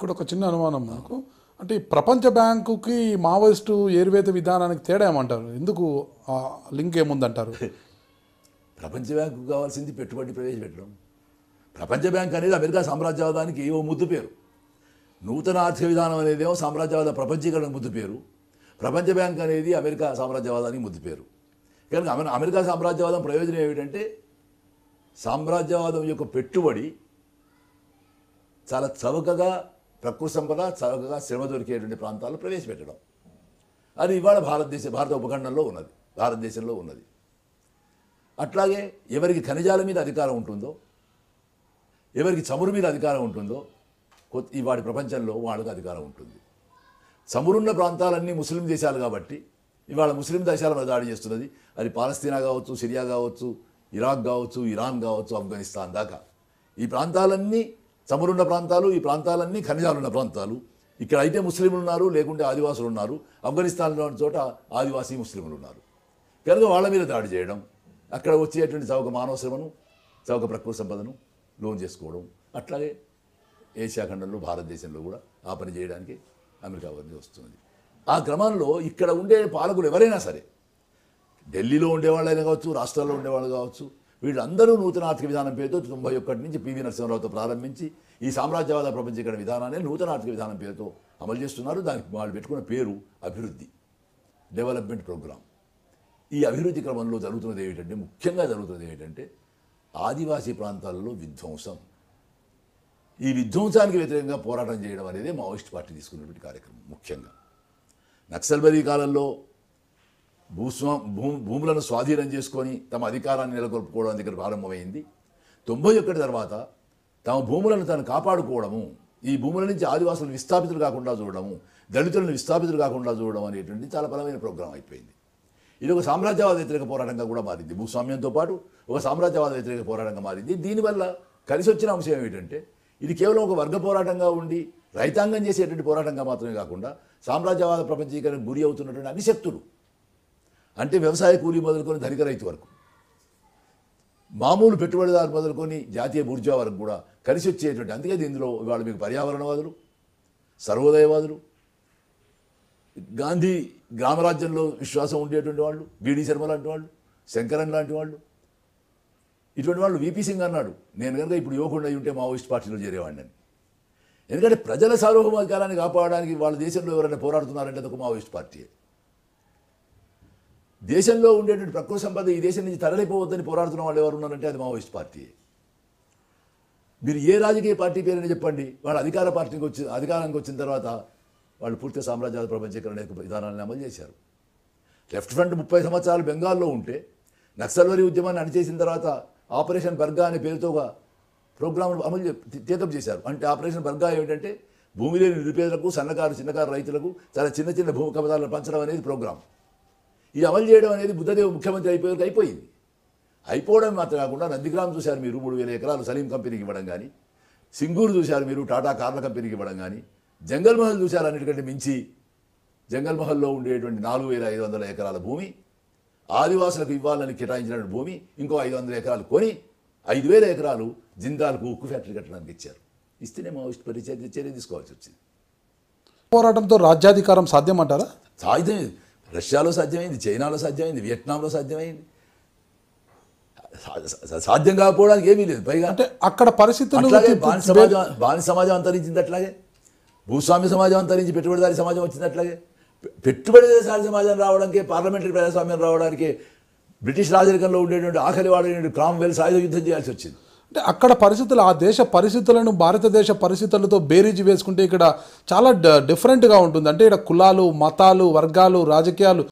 ఇక్కడ ఒక చిన్న అనుమానం నాకు. అంటే ఈ ప్రపంచ బ్యాంకుకి మావోయిస్టు ఏరివేత విధానానికి తేడా ఏమంటారు? ఎందుకు లింక్ ఏముందంటారు? ప్రపంచ బ్యాంకు కావాల్సింది పెట్టుబడి ప్రవేశపెట్టడం. ప్రపంచ బ్యాంక్ అనేది అమెరికా సామ్రాజ్యవాదానికి ఏవో ముద్దు పేరు. నూతన ఆర్థిక విధానం అనేది ఏమో సామ్రాజ్యవాద ప్రపంచీకరణ ముద్దు పేరు. ప్రపంచ బ్యాంక్ అనేది అమెరికా సామ్రాజ్యవాదానికి ముద్దు పేరు. కనుక అమెరికా సామ్రాజ్యవాదం ప్రయోజనం ఏమిటంటే సామ్రాజ్యవాదం యొక్క పెట్టుబడి చాలా చౌకగా, ప్రకృతి సంపద చౌకగా శ్రమ దొరికేటువంటి ప్రాంతాల్లో ప్రవేశపెట్టడం. అది ఇవాళ భారత ఉపఖండంలో ఉన్నది, భారతదేశంలో ఉన్నది. అట్లాగే ఎవరికి ఖనిజాల మీద అధికారం ఉంటుందో, ఎవరికి చమురు మీద అధికారం ఉంటుందో ఇవాడి ప్రపంచంలో వాళ్ళకి అధికారం ఉంటుంది. చమురున్న ప్రాంతాలన్నీ ముస్లిం దేశాలు కాబట్టి ఇవాళ ముస్లిం దేశాల మీద దాడి చేస్తున్నది. అది పాలస్తీనా కావచ్చు, సిరియా కావచ్చు, ఇరాక్ కావచ్చు, ఇరాన్ కావచ్చు, ఆఫ్ఘనిస్తాన్ దాకా. ఈ ప్రాంతాలన్నీ చమురున్న ప్రాంతాలు, ఈ ప్రాంతాలన్నీ ఖనిజాలున్న ప్రాంతాలు. ఇక్కడ అయితే ముస్లింలు ఉన్నారు, లేకుంటే ఆదివాసులు ఉన్నారు. ఆఫ్ఘనిస్తాన్లో చోట ఆదివాసీ ముస్లింలు ఉన్నారు. కనుక వాళ్ళ మీద దాడి చేయడం, అక్కడ వచ్చేటువంటి చౌక మానవ శ్రమను, చౌక ప్రకృతి సంపదను లోన్ చేసుకోవడం. అట్లాగే ఏషియా ఖండంలో, భారతదేశంలో కూడా ఆ పని చేయడానికి అమెరికా వారిని వస్తున్నది. ఆ క్రమంలో ఇక్కడ ఉండే పాలకులు ఎవరైనా సరే, ఢిల్లీలో ఉండేవాళ్ళైనా కావచ్చు, రాష్ట్రాల్లో ఉండేవాళ్ళు కావచ్చు, వీళ్ళందరూ నూతన ఆర్థిక విధానం పేరుతో 91 నుంచి పివి నరసింహారావుతో ప్రారంభించి ఈ సామ్రాజ్యవాద ప్రపంచీకరణ విధానాన్ని నూతన ఆర్థిక విధానం పేరుతో అమలు చేస్తున్నారు. దానికి వాళ్ళు పెట్టుకున్న పేరు అభివృద్ధి, డెవలప్మెంట్ ప్రోగ్రామ్. ఈ అభివృద్ధి క్రమంలో జరుగుతున్నది ఏమిటంటే, ముఖ్యంగా జరుగుతున్నది ఏమిటంటే ఆదివాసీ ప్రాంతాలలో విధ్వంసం. ఈ విధ్వంసానికి వ్యతిరేకంగా పోరాటం చేయడం అనేది మావోయిస్ట్ పార్టీ తీసుకున్నటువంటి కార్యక్రమం. ముఖ్యంగా నక్సల్బరీ కాలంలో భూములను స్వాధీనం చేసుకొని తమ అధికారాన్ని నెలకొల్పుకోవడం దగ్గర ప్రారంభమైంది. 91 తర్వాత తమ భూములను తను కాపాడుకోవడము, ఈ భూముల నుంచి ఆదివాసులను విస్థాపితులు కాకుండా చూడడము, దళితులను విస్థాపితులు కాకుండా చూడడం అనేటువంటి చాలా బలమైన ప్రోగ్రాం అయిపోయింది. ఇది ఒక సామ్రాజ్యవాద వ్యతిరేక పోరాటంగా కూడా మారింది. భూస్వామ్యంతో పాటు ఒక సామ్రాజ్యవాద వ్యతిరేక పోరాటంగా మారింది. దీనివల్ల కలిసి వచ్చిన అంశం ఏమిటంటే, ఇది కేవలం ఒక వర్గ పోరాటంగా ఉండి రైతాంగం చేసేటువంటి పోరాటంగా మాత్రమే కాకుండా సామ్రాజ్యవాద ప్రపంచీకరణకు గురి అవుతున్నటువంటి అన్ని శక్తులు, అంటే వ్యవసాయ కూలీ మొదలుకొని ధనిక రైతు వరకు, మామూలు పెట్టుబడిదారు మొదలుకొని జాతీయ బూర్జా వరకు కూడా కలిసి వచ్చేటువంటి. అందుకే ఇందులో ఇవాళ మీకు పర్యావరణవాదులు, సర్వోదయవాదులు, గాంధీ గ్రామరాజ్యంలో విశ్వాసం ఉండేటువంటి వాళ్ళు, బిడి శర్మ లాంటి వాళ్ళు, శంకరన్ లాంటి వాళ్ళు, ఇటువంటి వాళ్ళు. విపి సింగ్ అన్నాడు, నేను కనుక ఇప్పుడు యువకుండా ఉంటే మావోయిస్ట్ పార్టీలో చేరేవాడిని అని. ఎందుకంటే ప్రజల సార్వభౌమాధికారాన్ని కాపాడడానికి వాళ్ళ దేశంలో ఎవరైనా పోరాడుతున్నారంటే అది ఒక మావోయిస్ట్ పార్టీ. దేశంలో ఉండేటువంటి ప్రకృతి సంపద ఈ దేశం నుంచి తరలిపోవద్దని పోరాడుతున్న వాళ్ళు ఎవరు ఉన్నారంటే అది మావోయిస్ట్ పార్టీ. మీరు ఏ రాజకీయ పార్టీ పేరైనా చెప్పండి, వాళ్ళు అధికారానికి వచ్చిన తర్వాత వాళ్ళు పూర్తిగా సామ్రాజ్యాల ప్రపంచీకరణ విధానాన్ని అమలు చేశారు. లెఫ్ట్ ఫ్రంట్ 30 సంవత్సరాలు బెంగాల్లో ఉంటే నక్సల్బరీ ఉద్యమాన్ని అణిచేసిన తర్వాత ఆపరేషన్ బర్గా అనే పేరుతో ఒక ప్రోగ్రాం టేకప్ చేశారు. అంటే ఆపరేషన్ బర్గా ఏమిటంటే భూమి లేని నిరుపేదలకు, సన్నకారు చిన్నకారు రైతులకు చాలా చిన్న చిన్న భూమి కబదాలను పంచడం అనేది ప్రోగ్రాం. ఇది అమలు చేయడం అనేది బుద్ధదేవ్ ముఖ్యమంత్రి అయిపోయింది. అయిపోవడం మాత్రం కాకుండా నందిగ్రామ్ చూశారు మీరు, 3000 ఎకరాలు సలీం కంపెనీకి ఇవ్వడం కానీ, సింగూరు చూశారు మీరు, టాటా కార్ల కంపెనీకి ఇవ్వడం కానీ, జంగల్ మహల్ చూశారు. అన్నిటికంటే మించి జంగల్ మహల్లో ఉండేటువంటి 4500 ఎకరాల భూమి ఆదివాసులకు ఇవ్వాలని కేటాయించిన భూమి ఇంకో 500 ఎకరాలు కొని 5000 ఎకరాలు జిందాల్కు ఉక్కు ఫ్యాక్టరీ కట్టడానికి ఇచ్చారు. ఇస్తేనే మావోయిస్ట్ చర్య తీసుకోవాల్సి వచ్చింది. పోరాటంతో రాజ్యాధికారం సాధ్యమంటారా? సాధ్యం. రష్యాలో సాధ్యమైంది, చైనాలో సాధ్యమైంది, వియట్నాంలో సాధ్యమైంది. సాధ్యం కాకపోవడానికి ఏమీ లేదు. పైగా అంటే అక్కడ పరిస్థితులు బాని సమాజం అంతరించింది, అట్లాగే భూస్వామ్య సమాజం అంతరించి పెట్టుబడిదారి సమాజం వచ్చింది. అట్లాగే పెట్టుబడిదారి సమాజం రావడానికి, పార్లమెంటరీ ప్రజాస్వామ్యం రావడానికి బ్రిటిష్ రాజరికంలో ఉండేటువంటి ఆఖరి వాడైన క్రామ్వెల్ సాయుధ యుద్ధం చేయాల్సి వచ్చింది. అంటే అక్కడ పరిస్థితులు, ఆ దేశ పరిస్థితులను భారతదేశ పరిస్థితులతో బేరీజు వేసుకుంటే ఇక్కడ చాలా డిఫరెంట్గా ఉంటుంది. అంటే ఇక్కడ కులాలు, మతాలు, వర్గాలు, రాజకీయాలు